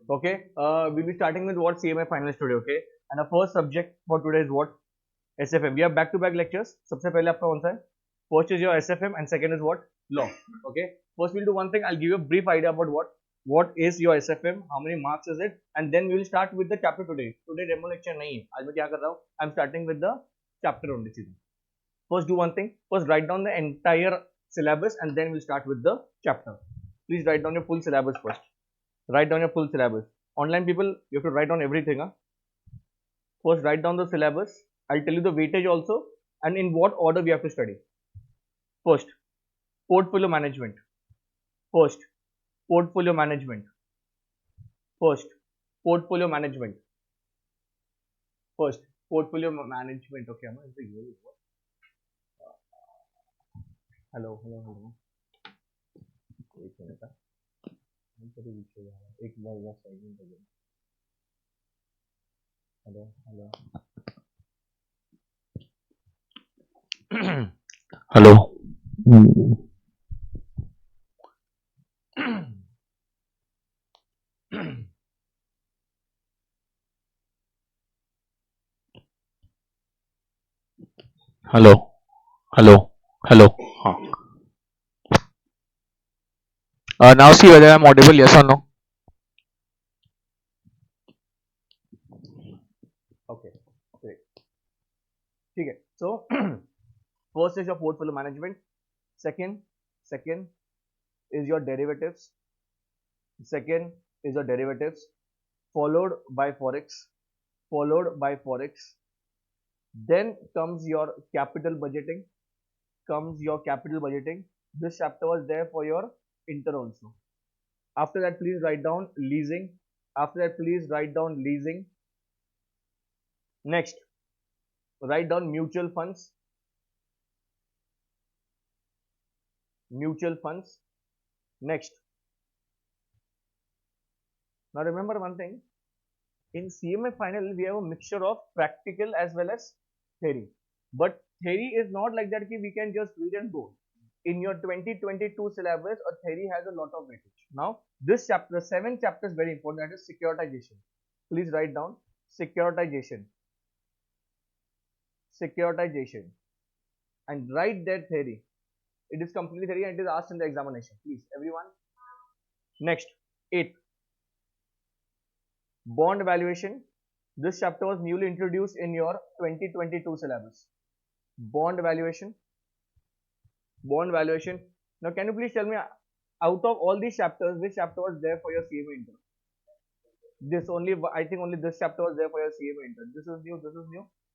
Okay, we'll be starting with what CMA finals today. Okay, and our first subject for today is what SFM. We have back-to-back lectures. सबसे पहले आपका कौन सा है? First is your SFM and second is what? Law. Okay. First we'll do one thing. I'll give you a brief idea about what is your SFM, how many marks is it, and then we will start with the chapter today. Today demo lecture नहीं है. आज मैं क्या कर रहा हूँ? I'm starting with the chapter only. First do one thing. First write down the entire syllabus and then we'll start with the chapter. Please write down your full syllabus first. Write down your full syllabus. Online people, you have to write down everything. Huh? First write down the syllabus. I'll tell you the weightage also and in what order we have to study. First, portfolio management. First, portfolio management. First, portfolio management. First, portfolio management. Okay, I'm hello. एक minute एक बार hello. Hello. Hello hello hello. हाँ। Now see whether I'm audible, yes or no. Okay, great. ठीक है. So first is your portfolio management. Second is your derivatives. Second is your derivatives, followed by forex. Then comes your capital budgeting. This chapter was there for your inter also. After that, please write down leasing. Next, write down mutual funds. Next, now remember one thing, in CMA final we have a mixture of practical as well as theory, but theory is not like that we can just read and go. In your 2022 syllabus, a theory has a lot of weightage. Now this chapter, 7 chapters, very important, that is securitization. Please write down securitization and write that theory. It is completely theory and it is asked in the examination. Please everyone. Next, 8, bond valuation. This chapter was newly introduced in your 2022 syllabus. Bond valuation. Now can you please tell me, out of all these chapters, which chapter was there for your CMA intern? This only, I think only this chapter was there for your CMA intern. This is new,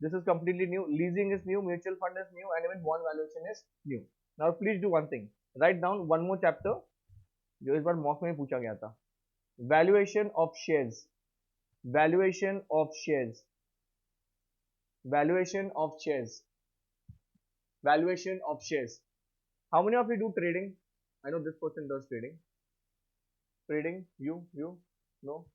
this is completely new. Leasing is new, mutual fund is new, and even bond valuation is new. Now please do one thing, write down one more chapter जो इस बार mock में पूछा गया था, valuation of shares. How many of you do trading? I know this person does trading. You no.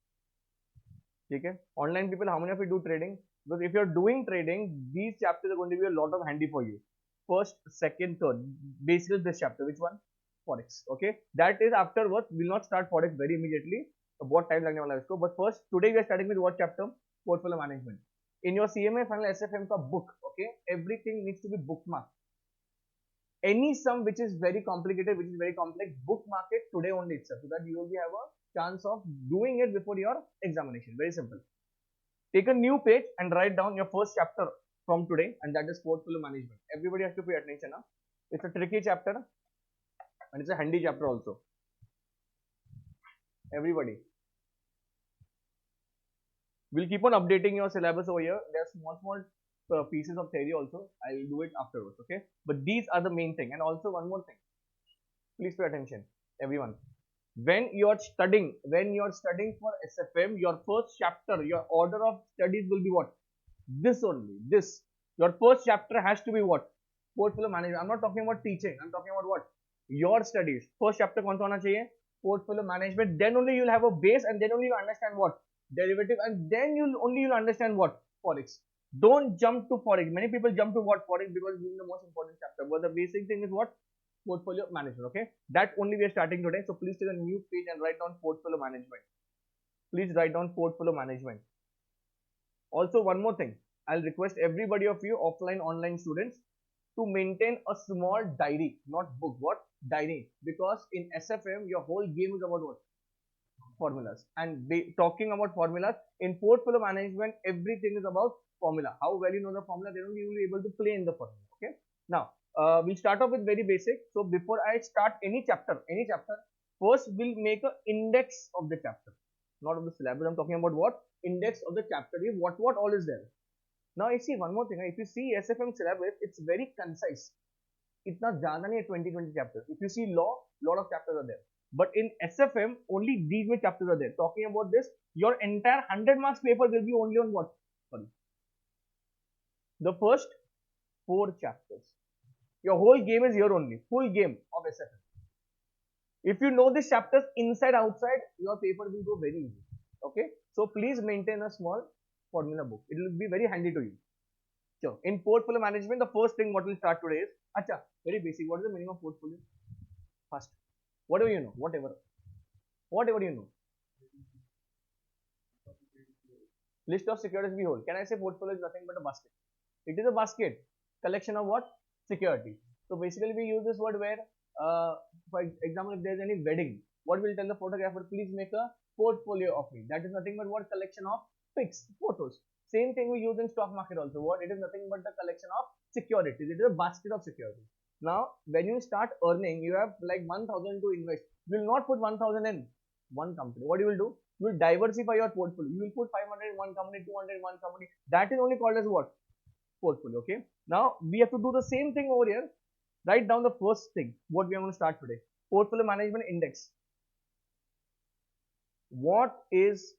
Okay. Online people, how many of you do trading? Because if you're doing trading, these chapters are going to be a lot of handy for you. First, second, third. Basically this chapter, which one? Forex. Okay. That is afterwards. We'll not start Forex very immediately. What time लगने वाला है इसको? But first, today we are starting with what chapter? Portfolio management. In your CMA final SFM का book, okay, everything needs to be bookmarked. Any sum which is very complicated, which is very complex, bookmark it today only itself, so that you will have a chance of doing it before your examination. Very simple. Take a new page and write down your first chapter from today, and that is portfolio management. Everybody has to pay attention. Huh? It's a tricky chapter and it's a handy chapter also. Everybody. We'll keep on updating your syllabus over here. There are small pieces of theory also. I'll do it afterwards, okay? But these are the main thing. And also one more thing. Please pay attention, everyone. When you're studying for SFM, your first chapter, your order of studies will be what? This only. This. Your first chapter has to be what? Portfolio management. I'm not talking about teaching. I'm talking about what? Your studies. First chapter कौन सा होना चाहिए? Portfolio management. Then only you'll have a base, and then only you understand what? Derivative, and then you'll understand what? Forex. Don't jump to Forex. Many people jump to what? Forex because this is the most important chapter. But the basic thing is what? Portfolio management. Okay. That only we are starting today. So please take a new page and write down portfolio management. Please write down portfolio management. Also, one more thing, I'll request everybody of you, offline, online students, to maintain a small diary, not book, what? Diary. Because in SFM, your whole game is about what? Formulas. And talking about formulas, in portfolio management, everything is about formula. How well you know the formula, then only you will be able to play in the formula. Okay. Now, we'll start off with very basic. So before I start any chapter, first we'll make an index of the chapter, not of the syllabus. I'm talking about what? Index of the chapter is what all is there. Now I see one more thing. If you see SFM syllabus, it's very concise. इतना ज़्यादा नहीं है 20 chapters. If you see law, lot of chapters are there. But in SFM, only these many chapters are there. Talking about this, your entire 100 marks paper will be only on what? Sorry. The first 4 chapters. Your whole game is here only. Full game of SFM. If you know these chapters inside, outside, your paper will go very easy. Okay. So please maintain a small formula book. It will be very handy to you. So in portfolio management, the first thing what we'll start today is, acha, very basic. What is the meaning of portfolio? First, whatever you know, whatever you know. List of securities we hold. Can I say portfolio is nothing but a basket? It is a basket, collection of what? Security. So basically we use this word where, for example, if there is any wedding, what will tell the photographer? Please make a portfolio of me. That is nothing but what? Collection of pics, photos. Same thing we use in stock market also. What? It is nothing but the collection of securities. It is a basket of securities. Now, when you start earning, you have like 1,000 to invest. You will not put 1,000 in one company. What you will do? You will diversify your portfolio. You will put 500 in one company, 200 in one company. That is only called as what? Portfolio. Okay. Now, we have to do the same thing over here. Write down the first thing. What we are going to start today. Portfolio management index. What is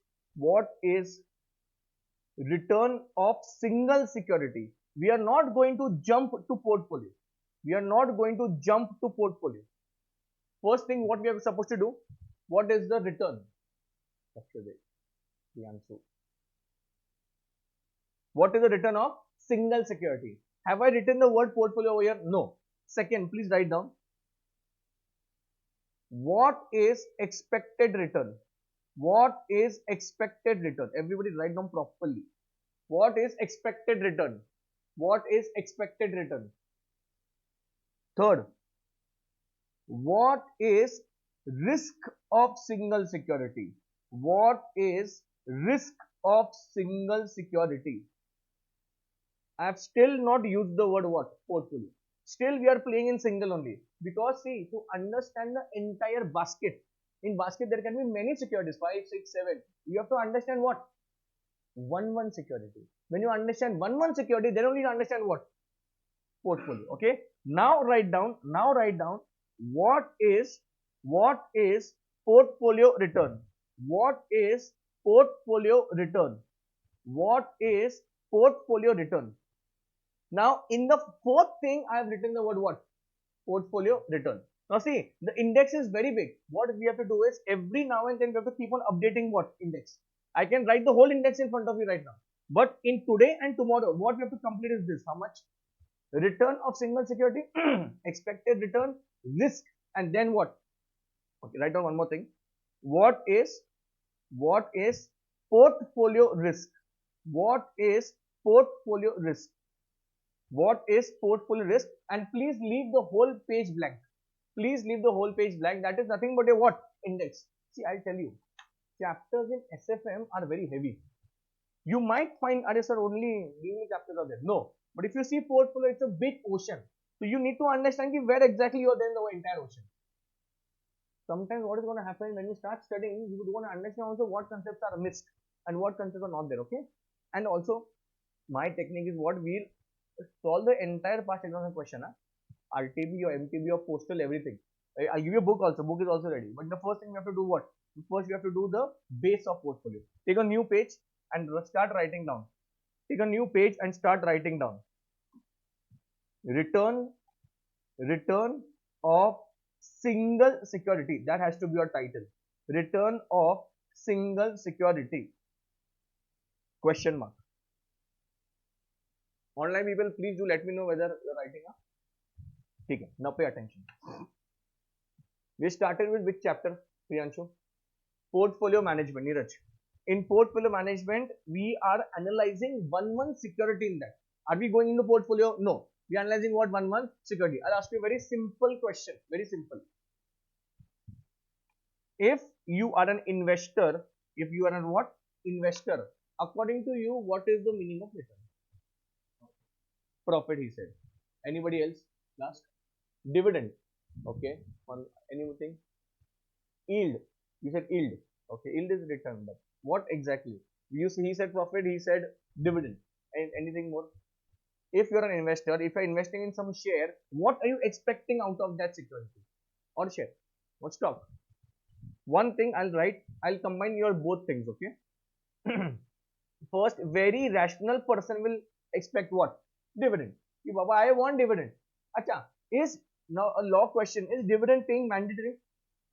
return of single security? We are not going to jump to portfolio. First thing what we are supposed to do, what is the return? What is the return of single security? Have I written the word portfolio over here? No. Second, please write down. What is expected return? What is expected return? Everybody write down properly. What is expected return? What is expected return? Third, what is risk of single security? What is risk of single security? I have still not used the word what? Portfolio. Still we are playing in single only. Because see, to understand the entire basket, in basket there can be many securities, 5, 6, 7. You have to understand what? One security. When you understand one security, then only you understand what? Portfolio. Okay. Now write down. What is portfolio return? What is portfolio return? What is portfolio return? Now in the fourth thing, I have written the word what? Portfolio return. Now see, the index is very big. What we have to do is every now and then we have to keep on updating what? Index. I can write the whole index in front of you right now. But in today and tomorrow, what we have to complete is this. How much? Return of single security, expected return, risk, and then what? Okay, write down one more thing. What is portfolio risk? What is portfolio risk? What is portfolio risk? And please leave the whole page blank. Please leave the whole page blank. That is nothing but a what? Index. See, I'll tell you. Chapters in SFM are very heavy. You might find, sir, only chapters are there. No. But if you see portfolio, it's a big ocean. So you need to understand where exactly you are there in the entire ocean. Sometimes what is going to happen when you start studying, you would want to understand also what concepts are missed and what concepts are not there. Okay. And also, my technique is what we'll solve the entire past exam question. RTB or MTB or postal, everything. I'll give you a book also. Book is also ready. But the first thing we have to do what? First we have to do the base of portfolio. Take a new page and start writing down. Take a new page and start writing down. Return of single security. That has to be your title. Return of single security. Question mark. Online people, please do let me know whether you're writing up. Okay, now pay attention. We started with which chapter, Priyanshu? Portfolio management, Neeraj. In portfolio management, we are analyzing 1 month security in that. Are we going into portfolio? No. We are analyzing what? 1 month security. I'll ask you a very simple question. Very simple. If you are an investor, if you are an what? Investor. According to you, what is the meaning of return? Profit, he said. Anybody else? Last. Dividend. Okay. Anything? Yield. You said yield. Okay. Yield is return. But what exactly? He said profit. He said dividend. And anything more? If you're an investor, if you're investing in some share, what are you expecting out of that security or share? What stock? One thing I'll write. I'll combine your both things. Okay. First, very rational person will expect what? Dividend. Baba, I want dividend. Acha, is now a law question, is dividend paying mandatory?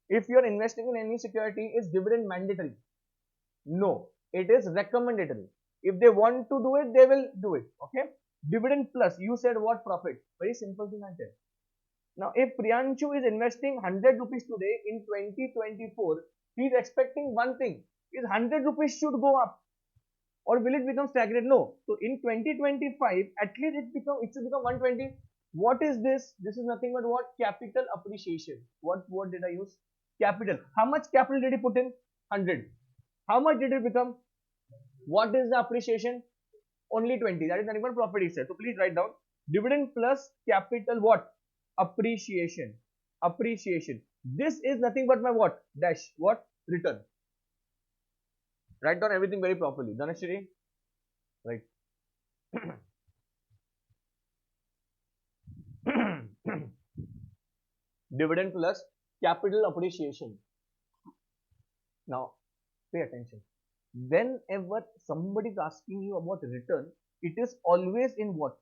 If you are investing in any security, is dividend mandatory? No, it is recommendatory. If they want to do it, they will do it. Okay. Dividend plus, you said what? Profit. Very simple thing I said. Now, if Priyanshu is investing 100 rupees today in 2024, he is expecting one thing, is 100 rupees should go up. Or will it become stagnant? No. So in 2025, at least it should become 120. What is this? This is nothing but what? Capital appreciation. What word did I use? Capital. How much capital did he put in? 100. How much did it become? What is the appreciation? Only 20. That is nothing but profit, he said. So please write down. Dividend plus capital what? Appreciation. Appreciation. This is nothing but my what? Dash. What? Return. Write down everything very properly. Dhanashri? Right. Dividend plus capital appreciation. Now, pay attention. Whenever somebody is asking you about return, it is always in what?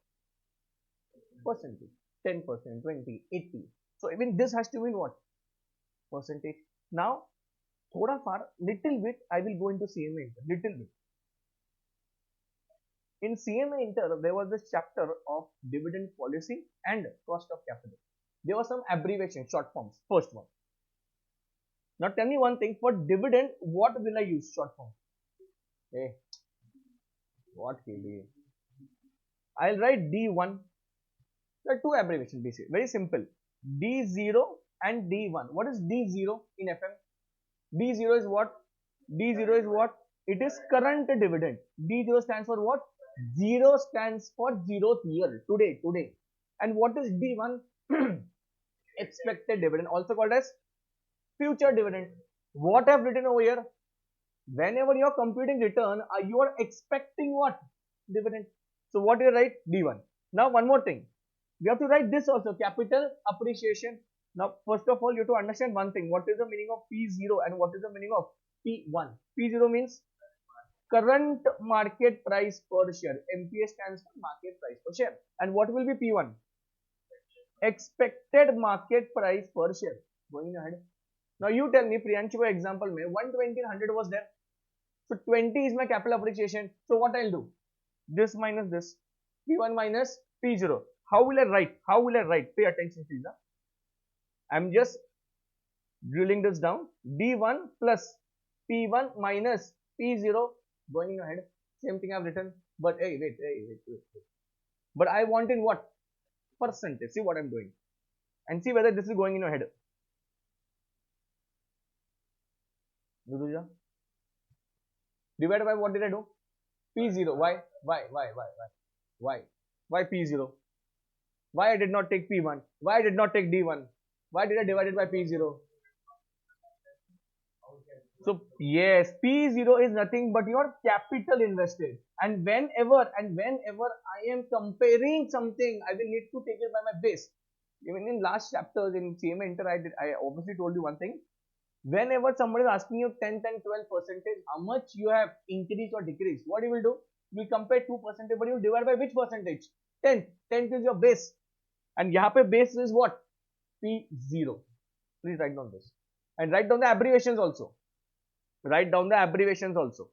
Percentage. 10%, 20, 80. So even this has to be in what? Percentage. Now, thoda far, little bit, I will go into CMA Inter. Little bit. In CMA Inter, there was this chapter of dividend policy and cost of capital. There was some abbreviation, short forms. First one. Now tell me one thing, for dividend, what will I use? Short form. Hey, what KD? I'll write D1. There are two abbreviations basically. Very simple. D0 and D1. What is D0 in FM? D0 is what? D0 is what? It is current dividend. D0 stands for what? 0 stands for 0th year. Today. And what is D1? Expected dividend, also called as future dividend. What I've written over here? Whenever you are computing return, you are expecting what? Dividend. So what do you write? D1. Now one more thing. We have to write this also, capital appreciation. Now first of all, you have to understand one thing. What is the meaning of P0 and what is the meaning of P1? P0 means current market price per share. MPS stands for market price per share. And what will be P1? Expected market price per share. Going ahead. Now you tell me, Priyanshu, example, 120 and 100 was there. So 20 is my capital appreciation. So what I'll do? This minus this. P1 minus P0. How will I write? How will I write? Pay attention, please. I'm just drilling this down. D1 plus P1 minus P0. Going ahead. Same thing I've written. But hey, wait. But I want in what? Percentage. See what I'm doing. And see whether this is going in your head. Divided by what did I do? P0. Why? Why P0? Why I did not take P1? Why I did not take D1? Why did I divide it by P0? So yes, P0 is nothing but your capital invested. And whenever I am comparing something, I will need to take it by my base. Even in last chapters in CMA Inter, I obviously told you one thing. Whenever somebody is asking you 10, 12%, how much you have increased or decreased, what you will do? You will compare 2%, but you will divide by which percentage? 10. 10 is your base. And यहाँ पे base is what? P0. Please write down this. And write down the abbreviations also. Write down the abbreviations also.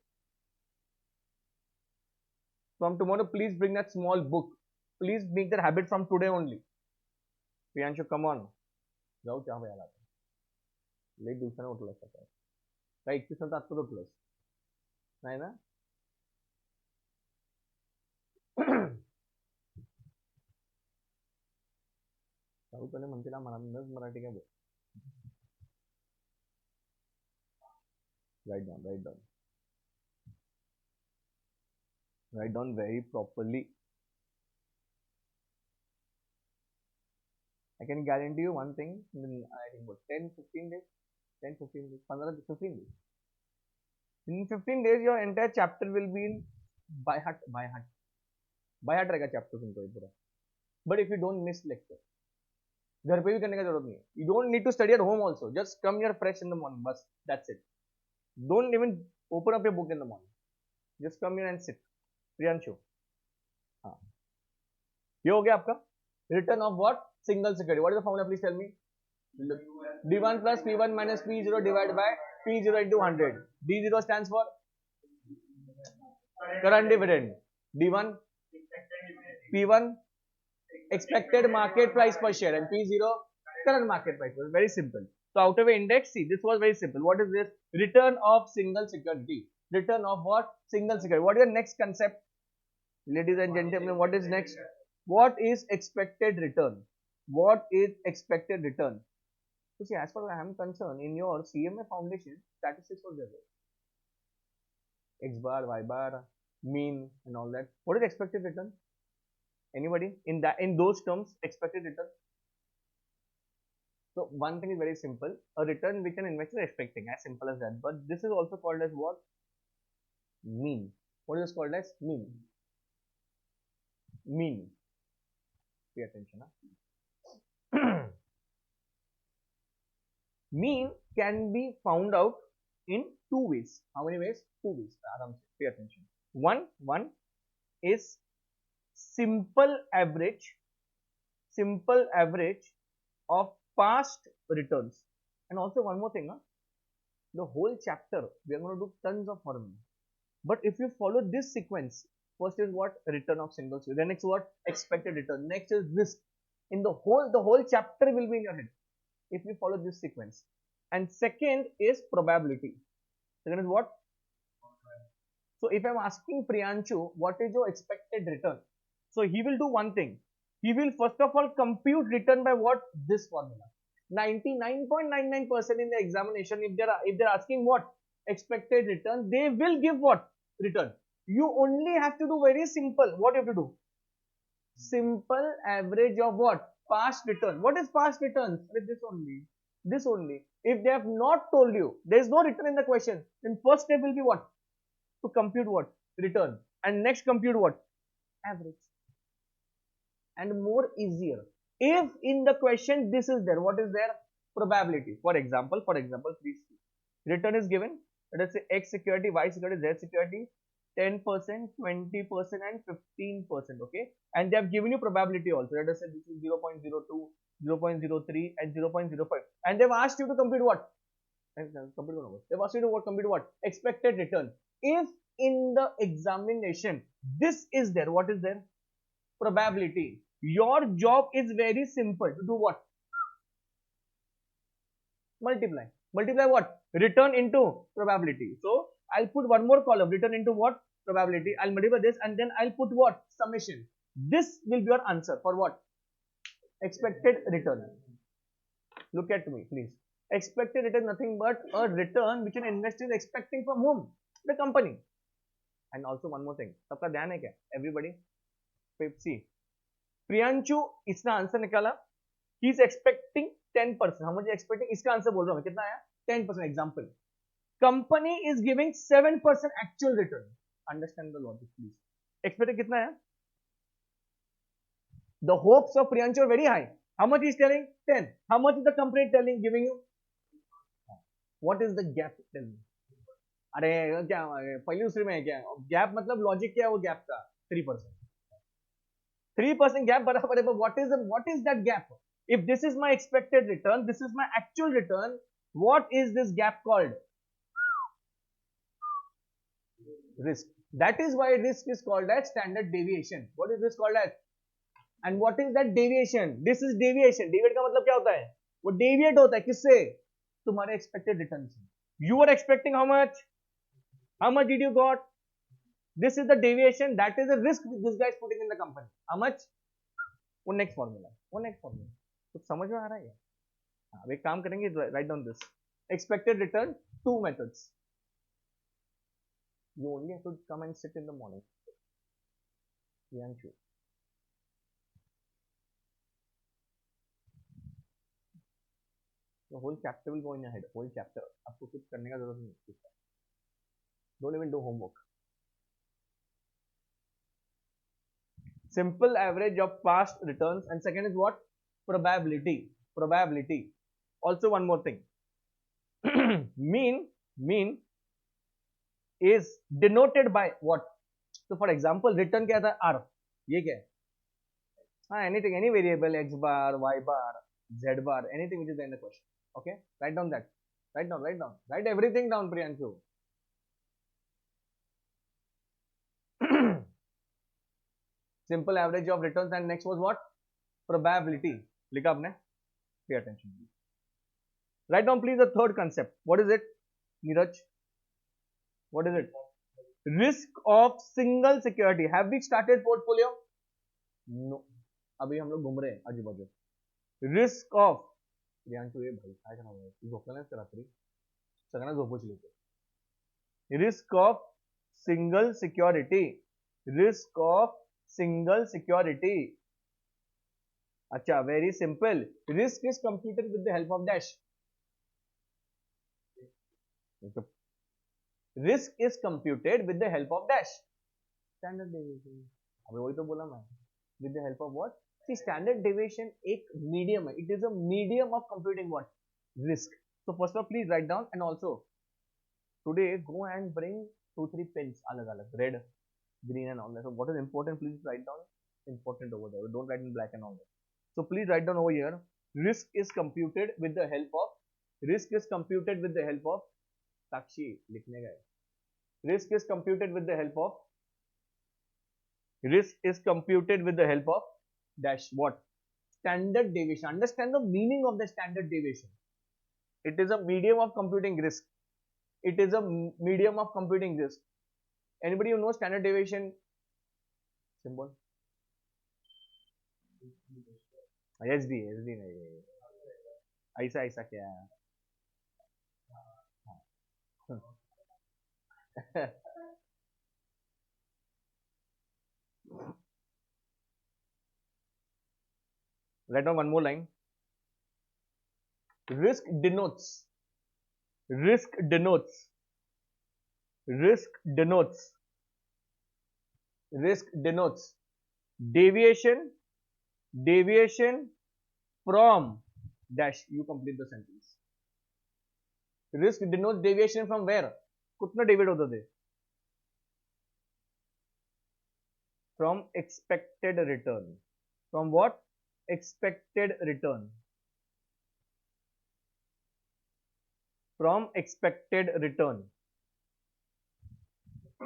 From tomorrow, please bring that small book. Please make that habit from today only. Priyanshu, come on. जाओ क्या यार आता है. Late दिवसाने उठला सकाळ. काय 21 आता उठलास. नाही ना. साऊथवाले म्हणतील मराठी काय बोल. write down very properly. I can guarantee you one thing, I think about 10-15 days, 10-15 days, 15 days. In 15 days, your entire chapter will be in by heart. By heart रहेगा chapter तुमको ये पूरा. But if you don't miss lecture, घर पे भी करने का जरूरत नहीं है. You don't need to study at home also. Just come here fresh in the morning. बस that's it. Don't even open up your book in the morning. Just come here and sit. Priyanshu, हाँ, ये हो गया आपका return of what? Single security. What is the formula? Please tell me. D1 plus P1 minus P0 divided by P0 into 100. D0 stands for current dividend. D1 P1 expected market price per share and P0 current market price. Very simple. So out of an index, see, this was very simple. What is this? Return of single security. Return of what? Single security. What is the next concept? Ladies and gentlemen, what is next? What is expected return? What is expected return? So see, as far as I am concerned, in your CMA foundation, statistics was there. X bar, Y bar, mean and all that. What is expected return? Anybody? In those terms, expected return? So one thing is very simple. A return which an investor is expecting, as simple as that. But this is also called as what? Mean. What is called as mean? Mean. Pay attention. Huh? Mean can be found out in two ways. How many ways? Two ways. Pay attention. One is simple average of past returns. And also one more thing, huh? The whole chapter we are going to do tons of formula. But if you follow this sequence, first is what? Return of single security. Then next what? Expected return. Next is risk. In the whole chapter will be in your head if you follow this sequence. And second is probability. Second is what? So if I am asking Priyanshu, what is your expected return? So he will do one thing. He will first of all compute return by what? This formula. 99.99% in the examination, if they're asking what? Expected return, they will give what? Return. You only have to do very simple. What you have to do? Simple average of what? Past return. What is past returns? This only. This only. If they have not told you, there is no return in the question, then first step will be what? To compute what? Return. And next compute what? Average. And more easier. If in the question this is there, what is there? Probability. For example, please see. Return is given. Let us say X security, Y security, Z security, 10%, 20% and 15%. Okay. And they have given you probability also. Let us say this is 0.02, 0.03 and 0.05. And they have asked you to compute what? They've asked you to compute what? Expected return. If in the examination this is there, what is there? Probability. Your job is very simple. To do what? Multiply. Multiply what? Return into probability. So I'll put one more column. Return into what? Probability. I'll multiply this and then I'll put what? Summation. This will be your answer for what? Expected return. Look at me, please. Expected return nothing but a return which an investor is expecting from whom? The company. And also one more thing. सबका ध्यान है क्या? Everybody. See. Priyanshu इसका answer निकाला. He is expecting 10%. How much is expecting? इसका answer बोल रहा हूँ. कितना आया? 10%. Example. Company is giving 7% actual return. Understand the logic, please. Expected कितना आया? The hopes of Priyanshu are very high. How much is telling? 10. How much is the company telling, giving you? What is the gap? Tell me. अरे क्या पहली दूसरी में है क्या? Gap मतलब लॉजिक क्या है वो गैप का? 3%. 3% gap बराबर है. But what is that gap? If this is my expected return, this is my actual return, what is this gap called? Risk. That is why risk is called as standard deviation. What is this called as? And what is that deviation? This is deviation. Deviate का मतलब क्या होता है? वो deviate होता है किससे? तुम्हारे expected return से. You are expecting how much? How much did you got? This is the deviation. That is the risk this guy is putting in the company. How much? वो next formula. वो next formula. कुछ समझ में आ रहा है? अब एक काम करेंगे. Write down this. Expected return. Two methods. You only have to come and sit in the morning. Priyanshu. The whole chapter will go in your head. Whole chapter. आपको कुछ करने का जरूरत नहीं. Don't even do homework. Simple average of past returns, and second is what? Probability. Probability. Also one more thing. Mean is denoted by what? So for example, return क्या था? R. ये क्या है? हाँ, anything, any variable, X bar, Y bar, Z bar, anything which is there in the question. Okay, write down that. Write down. Write everything down, Priyanshu. Simple average of returns, and next was what? Probability. लिखा आपने? Pay attention. Write down please the third concept. What is it, Neeraj? What is it? Risk of single security. Have we started portfolio? No. अभी हम लोग घूम रहे हैं आजू बाजू. Risk of. प्रियांशु ये भाई काय करना है? झोपला नाही रात्री. सगळ्यांना झोपूच लेते. Risk of single security. Risk of single security. अच्छा, very simple. Risk is computed with the help of dash. Risk is computed with the help of dash. Standard deviation. अबे वही तो बोला मैं. With the help of what? See, standard deviation एक medium है. It is a medium of computing what? Risk. So first of all, please write down, and also today go and bring 2-3 pens अलग-अलग, red, green and all that. So what is important, please write down. Important over there. Don't write in black and all that. So please write down over here. Risk is computed with the help of. Risk is computed with the help of. Sakshi लिखने गए. Risk is computed with the help of. Risk is computed with the help of dash what? Standard deviation. Understand the meaning of the standard deviation. It is a medium of computing risk. It is a medium of computing risk. Anybody who knows standard deviation symbol? SD नहीं. ऐसा क्या है? Write down one more line. Risk denotes deviation from dash. You complete the sentence. Risk denotes deviation from where? कितना deviate होता थे? From expected return. From what? Expected return. From expected return.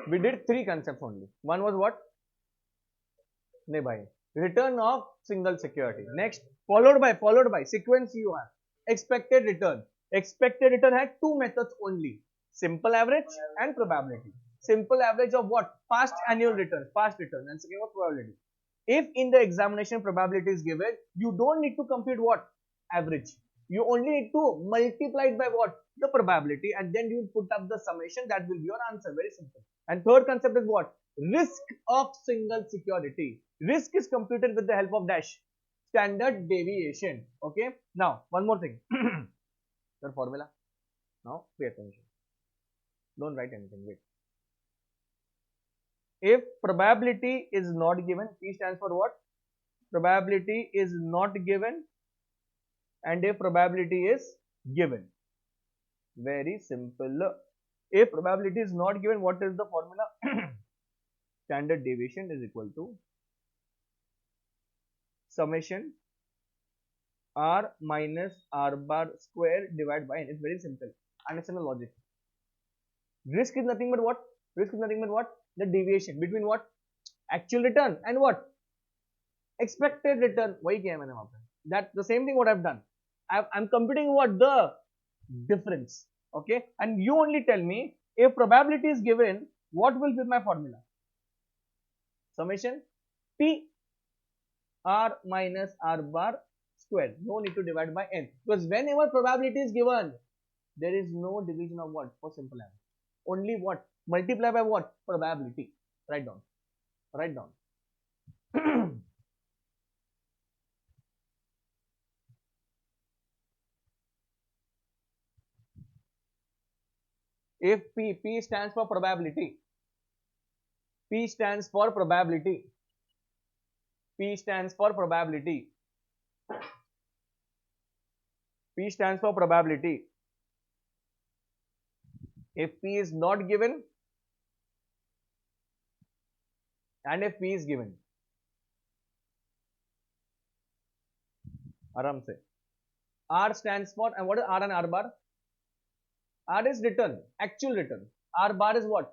We did 3 concepts only. One was what? नहीं भाई. Return of single security. Next, followed by sequence you have. Expected return. Expected return had 2 methods only. Simple average and probability. Simple average of what? Past annual returns, past returns, and second was probability. If in the examination probability is given, you don't need to compute what? Average. You only need to multiply it by what? The probability, and then you put up the summation. That will be your answer. Very simple. And third concept is what? Risk of single security. Risk is computed with the help of dash. Standard deviation. Okay. Now, one more thing. The formula. Now, pay attention. Don't write anything. Wait. If probability is not given, P stands for what? Probability is not given, and if probability is given. Very simple. If probability is not given, what is the formula? Standard deviation is equal to summation R minus R bar square divided by N. It's very simple. Understand the logic. Risk is nothing but what? Risk is nothing but what? The deviation between what? Actual return and what? Expected return. वही किया मैंने वहाँ पे. That's the same thing what I've done. I'm computing what? The difference. Okay. And you only tell me If probability is given, what will be my formula? Summation P R minus R bar square. No need to divide by n, because whenever probability is given, there is no division of what? For simple average. Only what? Multiply by what? Probability. Write down. Write down. If P stands for probability. P stands for probability. P stands for probability. P stands for probability. If P is not given and if P is given, आराम से. R stands for, and what is R and R bar? R is return, actual return. R bar is what?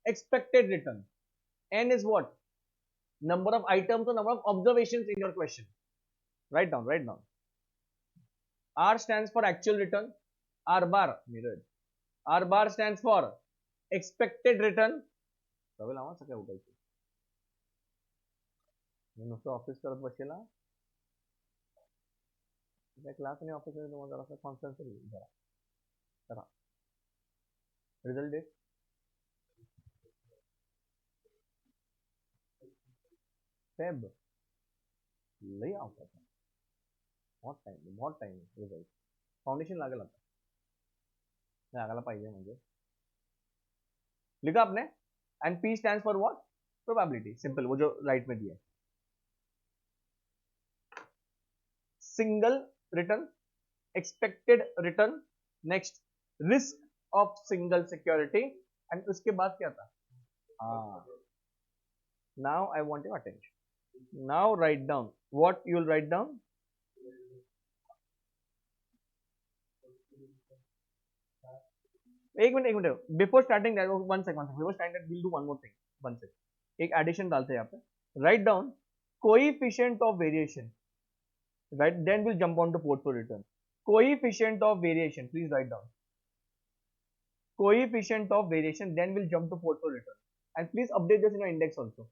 Expected return. N is what? Number of items or number of observations in your question. Write down, write down. R stands for actual return. R bar, mirrored. R bar stands for expected return. Office करत बसेला class आणि office मध्ये जरा conference जरा करा. Result date Feb लई आवडत. बहुत टाइम रिजल्ट फाउंडेशन लागेल आता लागायला पाहिजे म्हणजे. लिखा आपने. And P stands for what? Probability. Simple, वो जो राइट में दिया है. Single return, expected return, next risk of single security, and उसके बाद क्या था? Now I want your attention. Now write down. What you will write down? एक minute before starting that, one second before starting that will do one more thing. One second, एक addition डालते हैं यहाँ पे. Write down coefficient of variation, right? Then we'll jump on to portfolio return. Coefficient of variation, please write down. Coefficient of variation, then we'll jump to portfolio return. And please update this in your index also.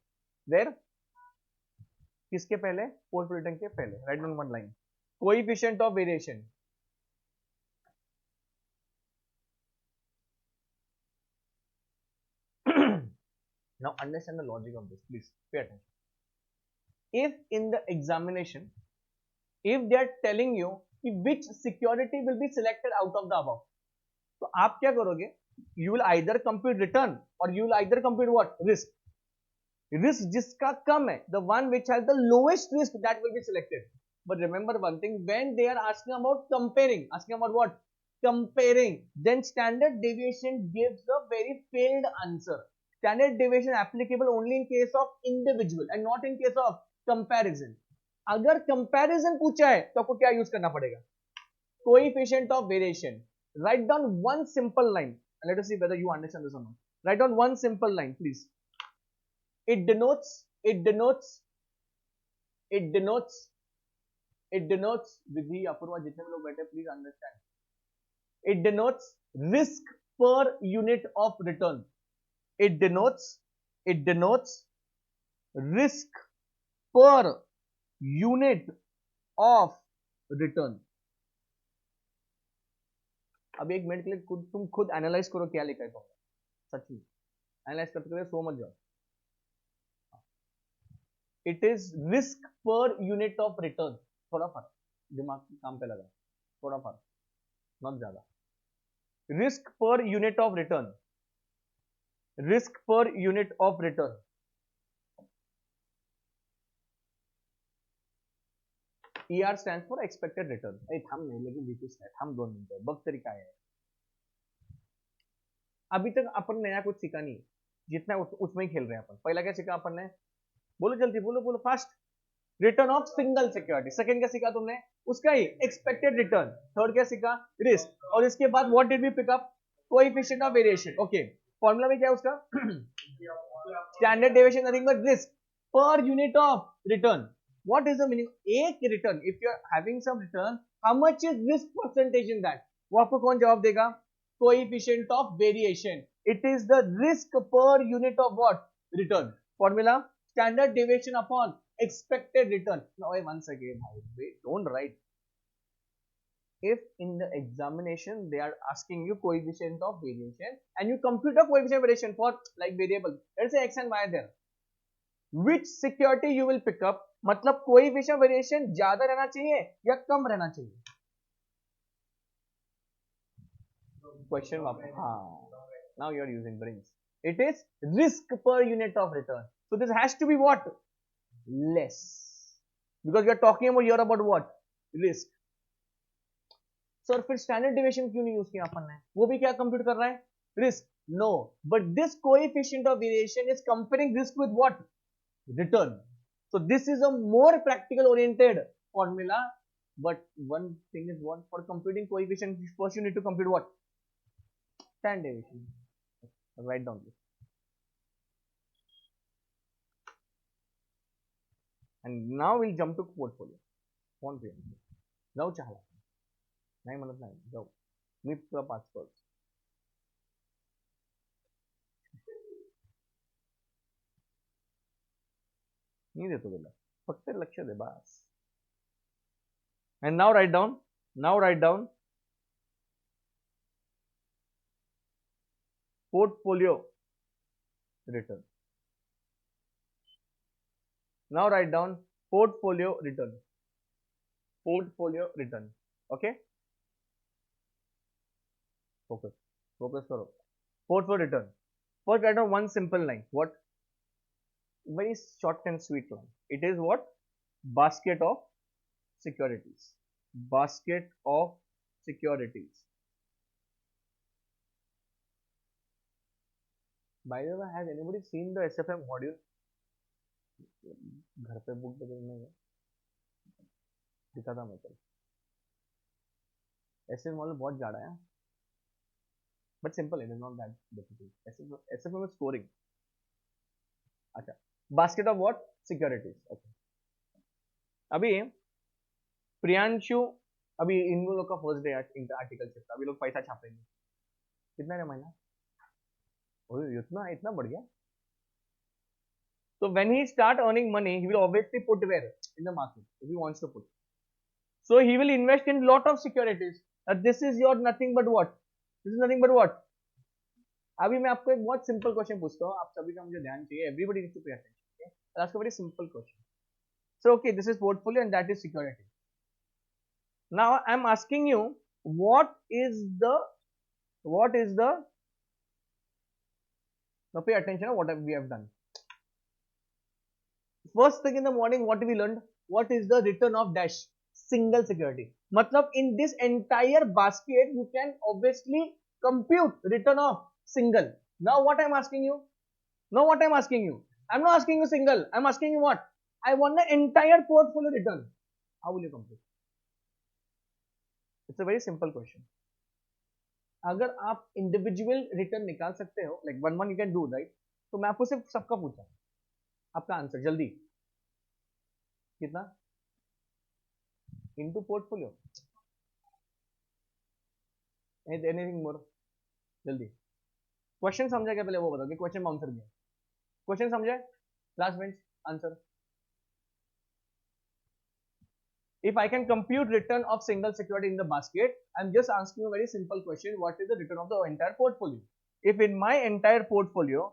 Where? किसके पहले? Portfolio return के पहले. Write down one line. Coefficient of variation. Now understand the logic of this. Please pay attention. If in the examination, if they are telling you which security will be selected out of the above, तो आप क्या करोगे? You will either compute return or you will either compute what? Risk. Risk जिसका कम है, the one which has the lowest risk, that will be selected. But remember one thing, when they are asking about comparing, asking about what? Comparing, then standard deviation gives a very failed answer. Standard deviation applicable only in case of individual and not in case of comparison. अगर comparison पूछा है तो आपको क्या use करना पड़ेगा? Coefficient of variation. Write down one simple line and let us see whether you understand this or not. Write down one simple line, please. It denotes विधि अपूर्वा जितने भी लोग बैठे please understand. It denotes risk per unit of return. It denotes risk per unit of return. अब एक minute के लिए तुम खुद एनालाइज करो क्या लिखा है तुमने. सच में एनालाइज करते हुए सो मत जाओ. इट इज रिस्क पर यूनिट ऑफ रिटर्न. थोड़ा फर्क दिमाग काम पे लगा, थोड़ा फर्क, नॉट ज्यादा. रिस्क पर यूनिट ऑफ रिटर्न. रिस्क पर unit of return. ER stands for expected return. हम नहीं, लेकिन विशिष्ट है. हम 2 मिनट बग तरीका है. अभी तक अपन नया कुछ सीखा नहीं, जितना उसमें ही खेल रहे हैं अपन. पहला क्या सीखा अपन ने? बोलो जल्दी, बोलो fast. Return of single security. Second क्या सीखा तुमने? उसका ही एक्सपेक्टेड रिटर्न. थर्ड क्या सीखा? रिस्क. और इसके बाद what did we pick up? Coefficient of variation. Okay, formula में क्या है उसका? Standard deviation nothing but risk पर unit of return. What is the meaning? एक return, if you are having some return, how much is risk percentage in that? वो आपको कौन जवाब देगा? Coefficient of variation. It is the risk per unit of what? Return. Formula, standard deviation upon expected return. Now once again, wait, don't write. If in the examination they are asking you coefficient of variation and you compute a coefficient of variation for like variable, let's say x and y there, which security you will pick up, मतलब coefficient of variation ज्यादा रहना चाहिए या कम रहना चाहिए? Question वापस, हाँ, now you are using brains. It is risk per unit of return. So this has to be what? Less. Because we are talking about here about what? Risk. Sir फिर standard deviation क्यों नहीं use किया अपन ने? वो भी क्या compute कर रहा है? Risk. No, but this coefficient of variation is comparing risk with what? Return. So this is a more practical oriented formula, but one thing is what? For computing coefficient, first you need to compute what? Standard deviation. Write down this. And now we'll jump to portfolio. One thing. जाऊ चाहला नाही म्हणत नाही, जाऊ मी तुला 5 करतो. मी देतो तुला, फक्त लक्ष दे बस. And now write down portfolio return. Now write down portfolio return. Okay, focus करो. Portfolio return. First write down one simple line. What? Very short and sweet line. It is what? Basket of securities. Basket of securities. By the way, has anybody seen the SFM module? घर पे book में दिखा था मैं कल. SFM module बहुत ज़्यादा है, but simple. It is not that difficult. SFM is scoring. अच्छा, basket of what? Securities. Okay. अभी प्रियांशु, अभी इन लोग का फर्स्ट डे आर्टिकल से, अभी लोग पैसा छापेंगे. कितना है महीना? इतना बढ़ गया. So when he start earning money, he will obviously put where? In the market, if he wants to put. So he will invest in lot of securities. This is your nothing but what? This is nothing but what? अभी मैं आपको एक बहुत simple question पूछता हूँ, आप सभी का मुझे ध्यान चाहिए. Everybody needs to pay attention. Okay? I'll ask a very simple question. So okay, this is portfolio and that is security. Now I'm asking you, what is the now pay attention to what we have done. First thing in the morning, what we learned? What is the return of dash? Single security. मतलब in this entire basket, you can obviously compute return of single. Now what I'm asking you? I'm not asking you single. I'm asking you what? I want the entire portfolio return. How will you compute? It's a very simple question. अगर आप individual return निकाल सकते हो, like one you can do, right? तो मैं आपको सिर्फ सबका पूछा, आपका आंसर जल्दी कितना? Into portfolio. Anything more? जल्दी. क्वेश्चन समझा क्या? पहले वो बताओ कि क्वेश्चन में आंसर दिया. क्वेश्चन समझे? Last bench answer. If I can compute return of single security in the basket, I'm just asking you a very simple question. What is the return of the entire portfolio? If in my entire portfolio,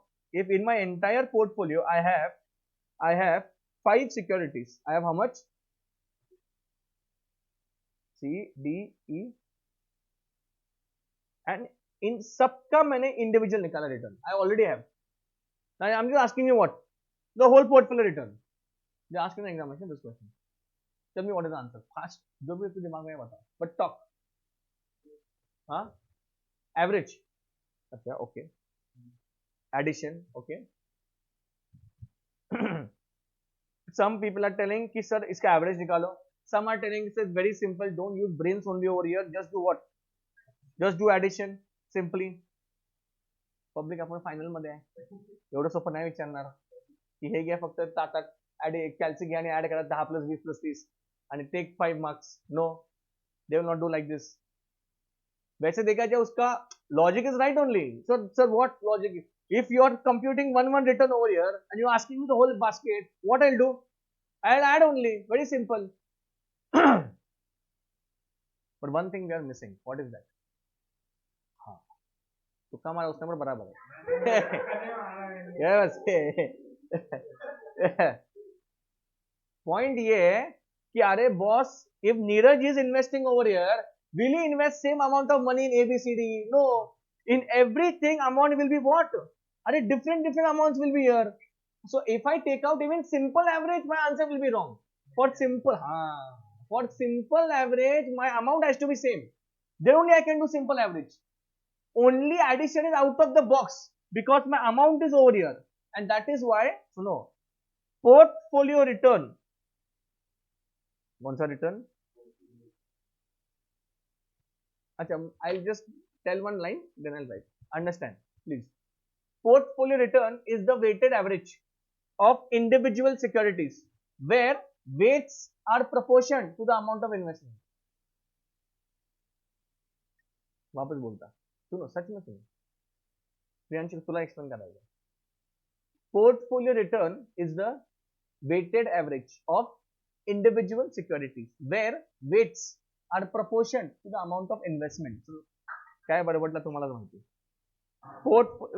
I have 5 securities. I have how much? C, D, E, and in सबका मैंने individual निकाला return. I already have. Now I'm just asking you what? The whole portfolio return. They ask in the examination this question. Tell me what is the answer. Fast. जो भी तो दिमाग में बता. But talk. हाँ? Average. अच्छा, okay. Addition. Okay. Some people are telling कि sir इसका average निकालो. Some are telling it's very simple. Don't use brains only over here. Just do what? Just do addition. Simply. Public आपण final मध्ये आहे. एवढं सोपं नाही विचारणार की हे घ्या फक्त ताटात कॅल्सी घ्या आणि ऍड करा 10 + 20 + 30 आणि take 5 marks. No, they will not do like this. वैसे देखा जाए उसका logic is right only. Sir what logic is, if you are computing one return over here and you are asking me the whole basket, what I'll do, I'll add only, very simple. But one thing we are missing, what is that? हाँ, तुक्का मारा उस number बराबर है. yes. Point ये है कि अरे boss, if Neeraj is investing over here, will he invest same amount of money in ABCD? No, in everything amount will be what? Are different amounts will be here. So if I take out even simple average, my answer will be wrong. For simple average, my amount has to be same. Then only I can do simple average. Only addition is out of the box because my amount is over here, and that is why, सुनो, portfolio return. कौन सा return? अच्छा, I'll just tell one line, then I'll write. Understand, please. Portfolio return is the weighted average of individual securities where weights are proportion to the amount of investment. वापस बोलता, सुनो, सच में सुनो, प्रियांशु तुला explain कराएगा. Portfolio return is the weighted average of individual securities where weights are proportion to the amount of investment. काय बरं वाटलं तुम्हाला माहिती.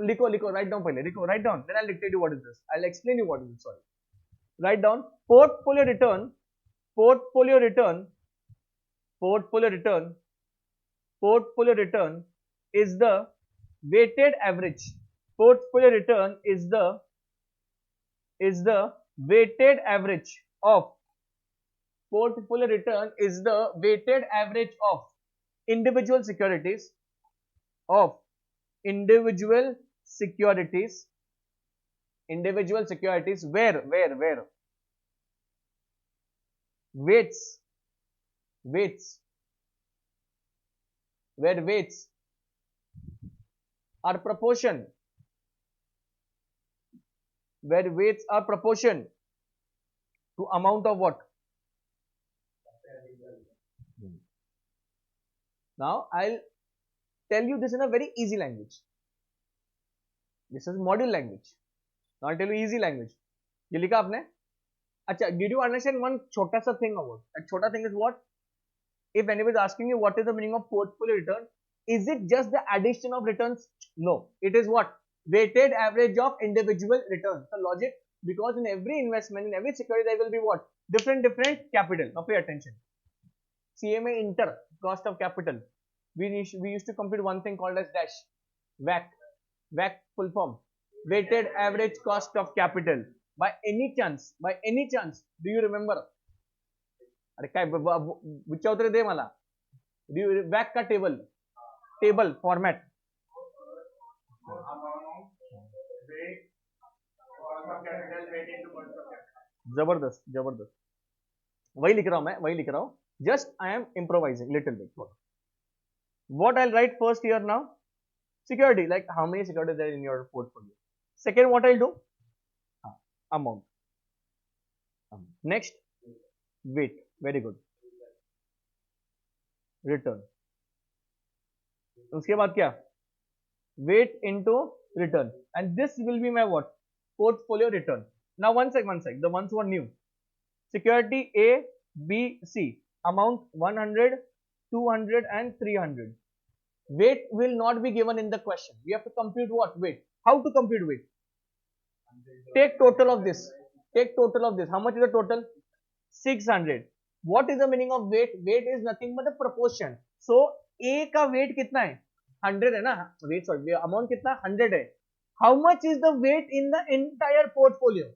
लिखो, write down पहले, write down, then I'll dictate you what is this. I'll explain you what is this. Sorry. Write down portfolio return is the weighted average. Portfolio return is the weighted average of individual securities where weights are proportion to amount of what? Now I'll tell you this in a very easy language. This is module language. Now I'll tell you easy language. ये लिखा आपने? अच्छा, did you understand one छोटा सा thing about? That छोटा thing is what? If anybody is asking you what is the meaning of portfolio return, is it just the addition of returns? No, it is what? Weighted average of individual returns. The logic, because in every investment, in every security, there will be what? Different capital. Now pay attention. CMA inter, cost of capital. We used to compute one thing called as dash. WACC full form. Weighted average cost of capital. By any chance, do you remember? अरे काय विचारतो रे दे मला. WACC का table format. जबरदस्त. वही लिख रहा हूं. Just I am improvising little bit. What I'll write first here now? Security, like how many securities there in your portfolio. Second, what I'll do? Amount. Next, weight. Very good. Return. उसके बाद क्या? Weight into return, and this will be my what? Portfolio return. Now one sec. The ones who are new. Security A, B, C. Amount 100, 200 and 300. Weight will not be given in the question. We have to compute what? Weight. How to compute weight? Take total of this. How much is the total? 600. What is the meaning of weight? Weight is nothing but the proportion. So A का weight कितना है? 100 है ना? Weight sorry, amount कितना? 100 है. How much is the weight in the entire portfolio?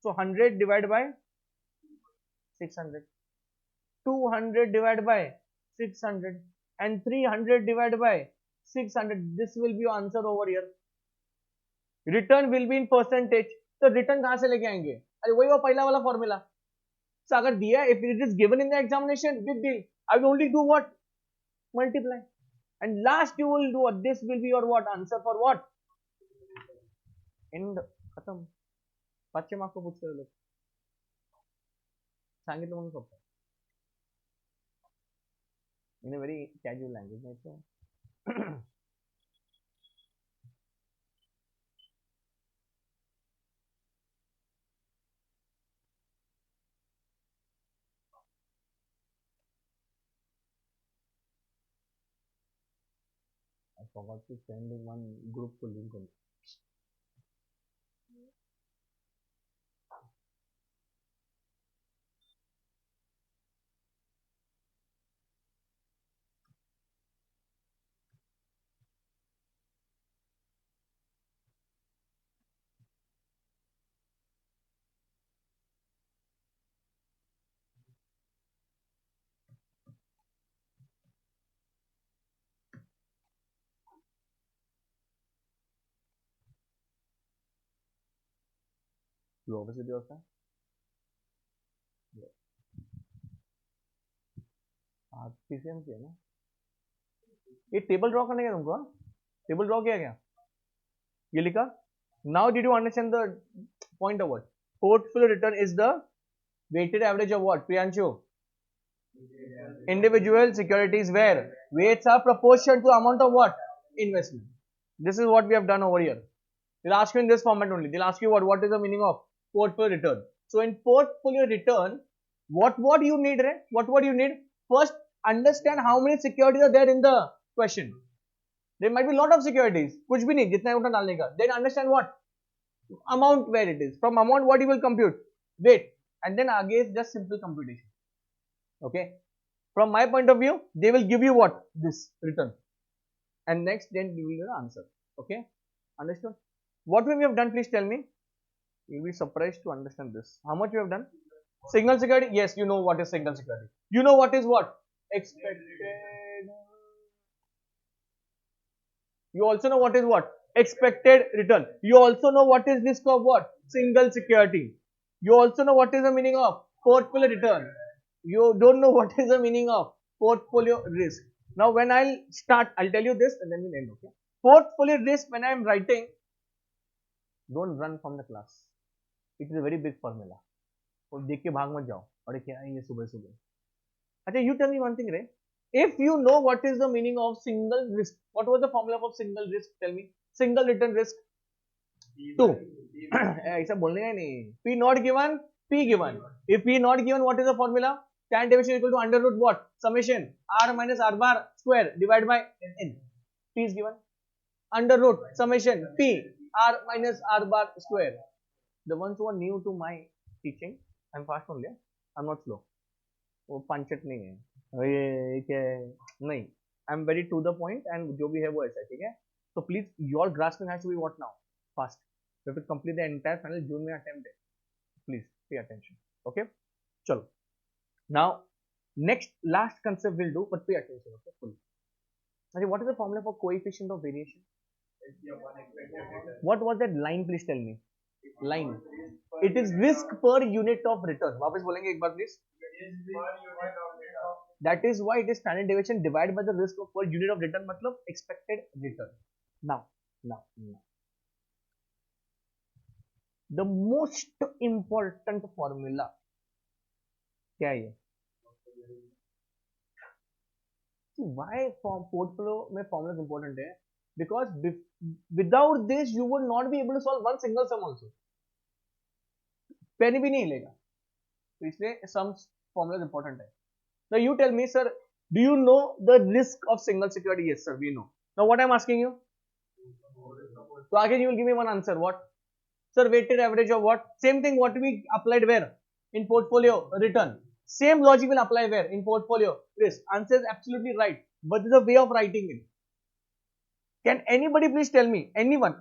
So 100 divided by 600. 200 divided by 600 and 300 divided by 600. This will be your answer over here. Return will be in percentage. तो return कहां से लेके आएंगे? अरे वही वो पहला वाला फॉर्मूला. So अगर दिया, if it is given in the examination, big deal. I will only do what? Multiply. And last you will do what? This will be your what? Answer for what? End. खत्म. 5 mark को पूछते लोग. सांगितलं म्हणून सोपं. In a very casual language. I forgot to send one group को link on. You obviously do होता है. PCM किया ना. ये टेबल ड्रॉ करने का तुमको. टेबल ड्रॉ किया क्या? ये लिखा. Now did you understand the point of what? Portfolio return is the weighted average of what? Priyanshu? Individual securities where weights are proportional to amount of what? Investment. This is what we have done over here. They'll ask you in this format only. They'll ask you what is the meaning of portfolio return. So in portfolio return, what you need, right? What you need? First, understand how many securities are there in the question. There might be a lot of securities. कुछ भी नहीं, जितना उठा डालने का. Then understand what? Amount where it is. From amount, what you will compute? Weight. And then again, it's just simple computation. Okay. From my point of view, they will give you what? This return. And next, then you will get the answer. Okay. Understood? What we have done, please tell me. You will be surprised to understand this. How much you have done? Signal security. Yes, you know what is signal security. You know what is what? Expected. You also know what is what? Expected return. You also know what is risk of what? Single security. You also know what is the meaning of portfolio return. You don't know what is the meaning of portfolio risk. Now when I'll start, I'll tell you this and then we'll end. Okay. Portfolio risk, when I'm writing, don't run from the class. It is a very big formula. और देख के भाग मत जाओ. अरे क्या है ये सुबह सुबह. अच्छा, you tell me one thing, Ray. If you know what is the meaning of single risk, what was the formula of single risk? Tell me. Single return risk. 2. ऐसा बोलने का नहीं. P not given, P given. If P not given, what is the formula? Tan deviation equal to under root what? Summation R minus R bar square divided by N. P is given. Under root summation P R minus R bar square. The ones who are new to my teaching, I'm fast only. I'm not slow. वो पंचट नहीं है. ये क्या नहीं. I'm very to the point and जो भी है वो ऐसा है. ठीक है. So please, your grasping has to be what now? Fast. You have to complete the entire final June में attempt. Please pay attention. Okay. चलो. Now next last concept we'll do, but pay attention. Okay. Fully. Okay. What is the formula for coefficient of variation? What was that line? Please tell me. Line. It is risk per unit of return. वापस बोलेंगे एक बार please. That is why it is standard deviation divided by the risk of per unit of return, मतलब expected return. Now, the most important formula क्या है? Why portfolio में formulas important है? Because without this you would not be able to solve one single sum also. penny भी नहीं लेगा. तो इसलिए sums formulas important है. Now you tell me, sir, do you know the risk of single security? Yes, sir, we know. Now what I'm asking you? So again you will give me one answer. What? Sir, weighted average of what? Same thing what we applied where? In portfolio return. Same logic will apply where? In portfolio risk. Answer is absolutely right. But there's a way of writing it. Can anybody please tell me? Anyone?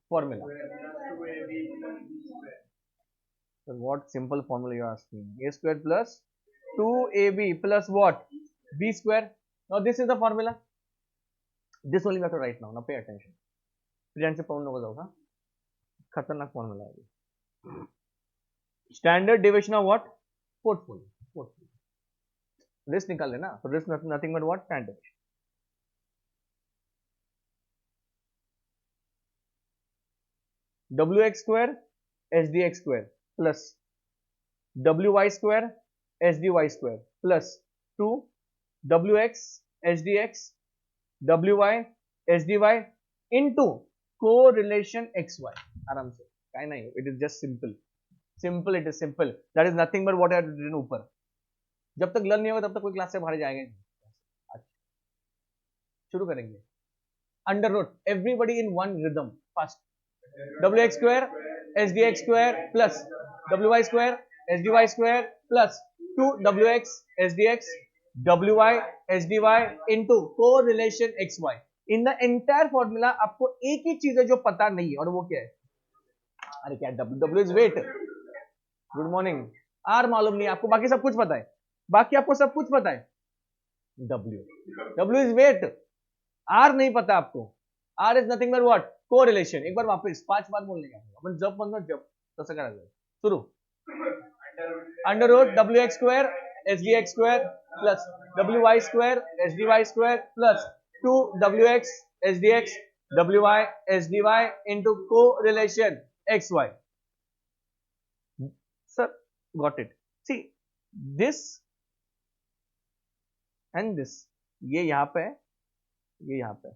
Formula. So what simple formula you are asking? A square plus 2AB plus what? B square. Now this is the formula. This only we have to write now. Now pay attention. खतरनाक formula है. Standard deviation of what? Portfolio. Risk निकाल लेना. So risk nothing but what? Standard deviation. WX square HDX square plus WY square H D Y square plus 2 W X H D X W Y H D Y into correlation X Y. आराम से काय नाही, it is just simple simple, it is simple. That is nothing but what I have written ऊपर. जब तक learn नहीं होगा तब तक कोई क्लास से बाहर जाएगा नहीं. शुरू करेंगे. Under root everybody in one rhythm fast. W X square H D X square plus W Y square H D Y square plus 2 W X H D X W Y H D Y into correlation X Y. In the entire formula आपको एक ही चीज है जो पता नहीं है और वो क्या है? अरे क्या W W is weight. Good morning. R मालूम नहीं आपको, बाकी सब कुछ पता है. बाकी आपको सब कुछ पता है. W is wait. आर नहीं पता आपको. R is nothing but what? Correlation. एक बार वापस 5 बार बोलने का आपण जप म्हणतो जप तसं करायचं. सुरू. Under root W X square H D X square plus W Y square H D Y square plus 2 W X H D X W Y H D Y into correlation X Y. Sir got it. See this and this, ये यहां पे है, ये यहां पे,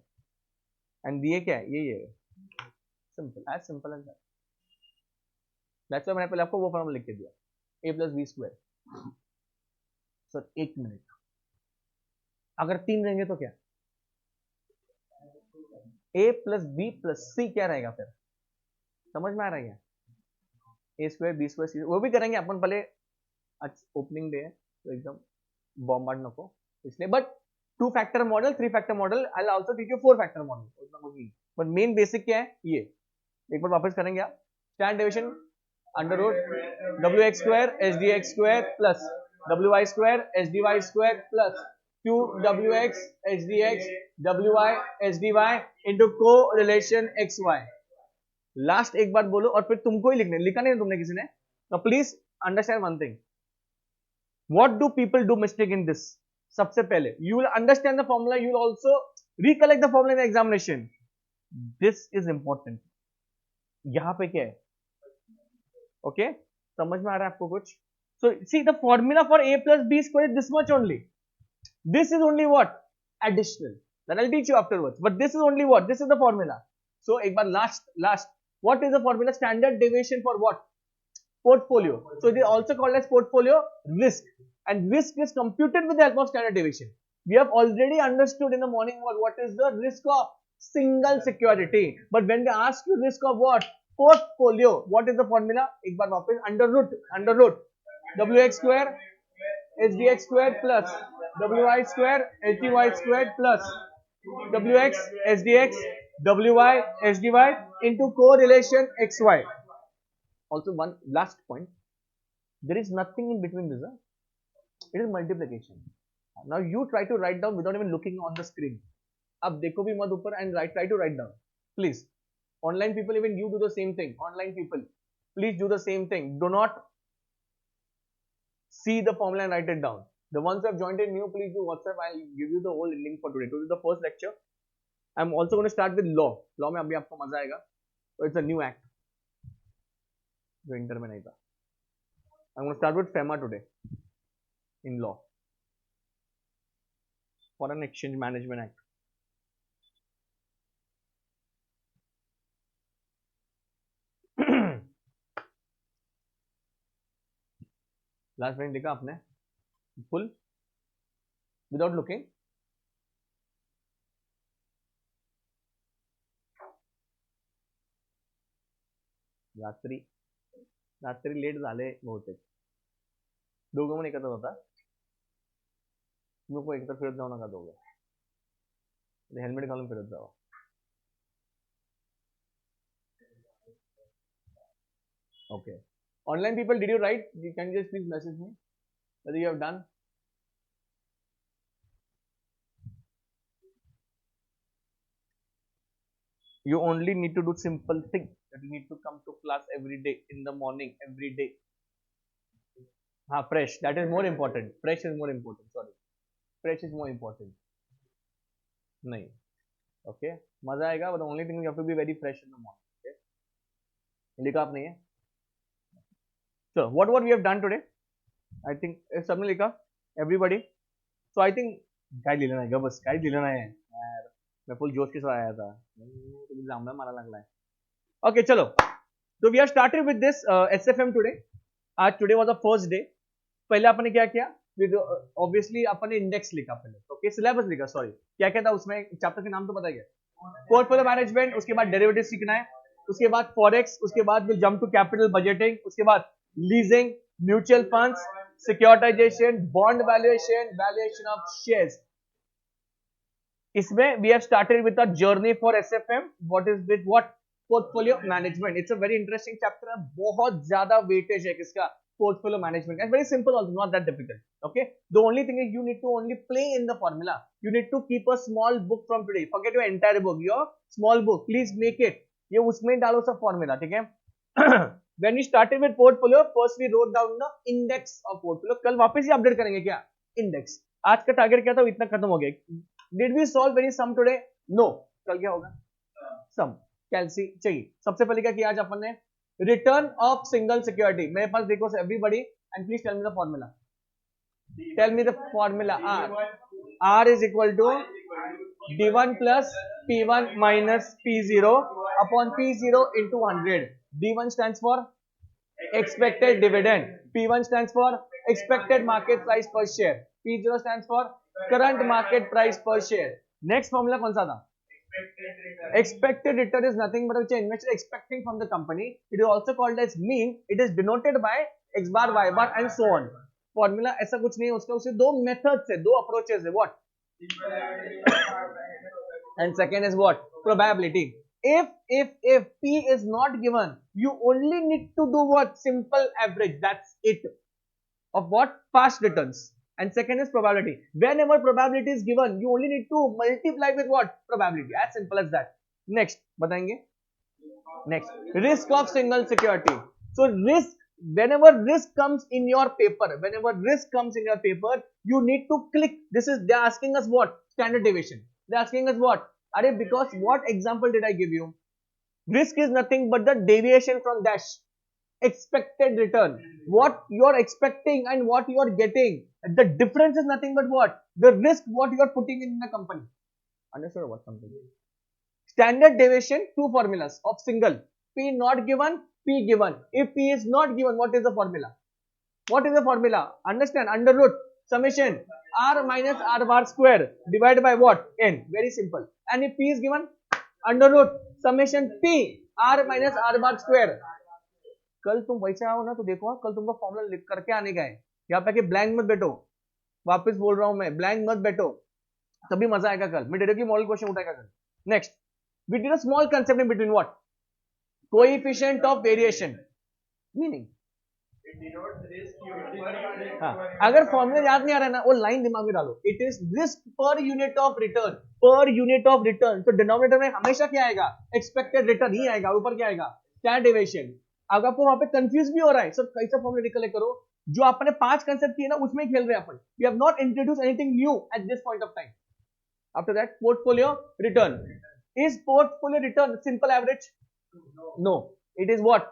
and ये क्या है? ये simple as that. That's why मैंने पहले आपको वो फॉर्मूला लिख के दिया, a plus B square. Sir एक मिनट, अगर 3 रहेंगे तो क्या? a plus B plus C क्या रहेगा फिर? समझ में आ रहा है? A square B square C, वो भी करेंगे अपन. पहले आज ओपनिंग डे है तो एकदम बॉम्बार्ड नको इसलिए. But 2 factor model 3 factor model, I will also teach you 4 factor model. But main basic क्या है ये? एक बार वापस करेंगे आप. Standard deviation under root W X square H D X square plus W Y square H D Y square plus 2 W X H D X W Y H D Y into correlation X Y. Last एक बार बोलो और फिर तुमको ही लिखा नहीं तुमने किसी ने. तो please understand one thing. What do people do mistake in this? सबसे पहले you will understand the formula, you will also recollect the formula in examination. This is important. यहां पे क्या है? ओके समझ में आ रहा है आपको कुछ? So see the formula for a plus B square is this much only. This is only what? Additional. That I will teach you afterwards. But this is only what? This is the formula. So एक बार last what is the formula? Standard deviation for what? Portfolio. So it is also called as portfolio risk, and risk is computed with the help of standard deviation. We have already understood in the morning what is the risk of single security, but when they ask you risk of what? Portfolio, what is the formula? एक बार वापस under root wx square hdx square plus wy square hy square plus wx hdx wy hdy into correlation xy. Also one last point, there is nothing in between this. It is multiplication. Now you try to write down without even looking on the screen. अब देखो भी मत ऊपर and try to write down. Please, online people, even you do the same thing. Online people, please do the same thing. Do not see the formula and write it down. The ones who have joined in new, please do WhatsApp. I'll give you the whole link for today. Today is the first lecture. I'm also going to start with law. Law में अभी आपको मजा आएगा. So it's a new act जो inter में नहीं था. I'm going to start with FEMA today in law. Foreign Exchange Management Act. Last line देखा आपने? Full without looking. रात्री लेट झाले बहुतेक. दोघं पण एकत्र होता. तुम्ही एकत्र फिरत जाऊ नका दोघं. हेल्मेट घालून फिरत जावा. Okay. Online people, did you write? You can just please message me whether you have done. You only need to do simple thing, that you need to come to class every day in the morning, every day. Fresh. That is more important. Fresh is more important. Sorry. Fresh is more important. नहीं. Okay. मजा आएगा, but the only thing you have to be very fresh in the morning. Okay. लिखा आप नहीं है? So what we have done today? I think सबने लिखा everybody. So I think काय लिहिलं नाही ग बस काय लिहिलं नाही यार मैं फुल जोश के साथ आया था तुम्ही जांभळा मारा लागलाय. ओके चलो तो we are started with this SFM today. आज today was the first day. पहले अपन ने क्या किया ऑब्वियसली अपन ने इंडेक्स लिखा पहले ओके सिलेबस लिखा सॉरी क्या क्या था उसमें चैप्टर के नाम तो बताइए. पोर्टफोलियो मैनेजमेंट उसके बाद डेरिवेटिव सीखना है उसके बाद फॉरेक्स उसके बाद will jump to capital budgeting उसके बाद leasing mutual funds securitisation bond valuation of shares. इसमें we have started with a journey for SFM what is with what portfolio management. It's a very interesting chapter है बहुत ज्यादा weightage है किसका portfolio management. It's very simple also, not that difficult. Okay, the only thing is you need to only play in the formula. You need to keep a small book from today. Forget your entire book, your small book, please make it. ये उसमें डालो सब formula, ठीक है. When we started with portfolio, first we wrote down the index of portfolio. कल वापस ही update करेंगे क्या index. आज का टारगेट क्या था इतना खत्म हो गया. Did we solve any sum today? No. कल क्या होगा sum कैलसी चाहिए. सबसे पहले क्या किया आज अपन ने रिटर्न ऑफ सिंगल सिक्योरिटी. मेरे पास देखो everybody and please tell me the formula. Tell me the formula. R is equal to d1 plus p1 minus p0 upon p0 into 100. d1 stands for expected dividend, p1 stands for expected market price per share, p0 stands for current market price per share. Next formula कौन सा था? Expected return is nothing but which investor expecting from the company. It is also called as mean. It is denoted by x bar, y bar, and so on. Formula ऐसा कुछ नहीं है उसका. उससे दो methods है, दो approaches है. What? And second is what? Probability. If P is not given, you only need to do what? Simple average. That's it. Of what? Past returns. And second is probability. Whenever probability is given, you only need to multiply with what? Probability. As simple as that. Next, बताएंगे. Next, risk of single security. So risk, whenever risk comes in your paper, you need to click. This is they are asking us what? Standard deviation. They are asking us what? Are because what example did I give you? Risk is nothing but the deviation from dash. Expected return. What you are expecting and what you are getting. The difference is nothing but what? The risk what you are putting in the company. Understood what something? Standard deviation, two formulas of single. P not given, P given. If P is not given, what is the formula? What is the formula? Understand? Under root summation R minus R bar square divided by what? N. Very simple. And if P is given, under root summation P R minus R bar square. कल तुम वैसे आओ ना तो देखो कल तुमको formula लिख करके आने का है. यहाँ पे कि ब्लैंक मत बैठो. वापस बोल रहा हूं मैं, ब्लैंक मत बैठो, तभी मजा आएगा कल. मैं डायरेक्टली मॉडल क्वेश्चन उठाएगा कल. Next, we did a small concept in between what? Coefficient of variation. Meaning अगर फॉर्मूला याद नहीं आ रहा है ना, वो लाइन दिमाग में डालो. इट इज रिस्क पर यूनिट ऑफ रिटर्न. पर यूनिट ऑफ रिटर्न. तो डिनोमिनेटर में हमेशा क्या आएगा? एक्सपेक्टेड रिटर्न ही आएगा. ऊपर क्या आएगा? Standard deviation. अगर आपको वहां पे कंफ्यूज भी हो रहा है सर कैसा फॉर्मूला रिकलेक्ट करो, जो आपने 5 कंसेप्ट किए ना उसमें खेल रहे हैं अपन. We have not introduce anything new at this point of time. After that portfolio return. Is portfolio return simple average? No, it is what?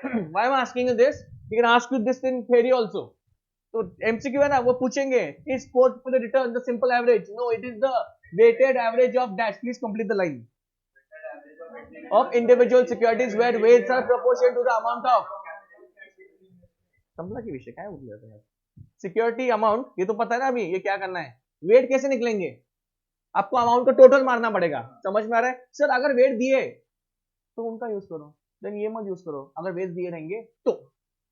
Why I am asking you this? You can ask you this in theory also. तो MCQ है ना, वो पूछेंगे is portfolio return the simple average? No, it is the weighted average of dash. Please complete the line. Of individual securities where weights are proportional to the amount of. समझला की विषय क्या है उठले जाते हैं. सिक्योरिटी अमाउंट ये तो पता है ना अभी. ये क्या करना है? वेट कैसे निकलेंगे? आपको अमाउंट को टोटल मारना पड़ेगा. समझ में आ रहा है? सर अगर वेट दिए तो उनका यूज करो, देन ये मत यूज करो अगर वेट दिए रहेंगे तो.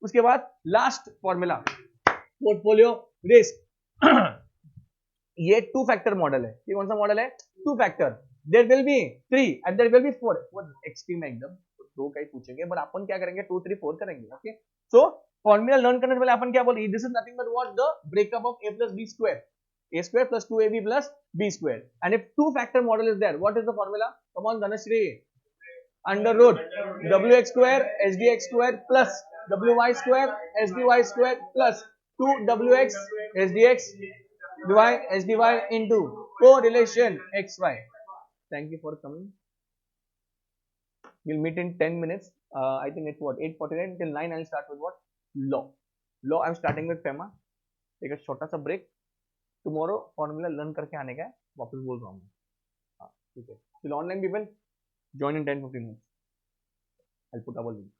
उसके बाद लास्ट फॉर्मूला पोर्टफोलियो रिस्क. ये 2 फैक्टर मॉडल है. ये कौन सा मॉडल है? 2 factor. There will be 3 and there will be 4. वो एक्सट्रीम एकदम 2 का ही पूछेंगे, बट अपन क्या करेंगे 2 3 4 करेंगे. ओके, सो फॉर्मूला लर्न करने से पहले अपन क्या बोले? This is nothing but what? The breakup of a plus b square. A square plus 2ab plus b square. And if 2 factor model is there, what is the formula? Come on Dhanashri. Under root wx square sdx square plus wy square sdy square plus 2wx sdx dy sdy into correlation xy. Thank you for coming. We'll meet in 10 minutes. I think it's what 8:49 till 9. I'll start with what? Law. Law I am starting with FEMA. एक छोटा सा break. Tomorrow formula learn करके आने का है, वापस बोल रहा हूँ मैं. हाँ ठीक है. फिर online people join in 10-15 minutes. I'll put our link.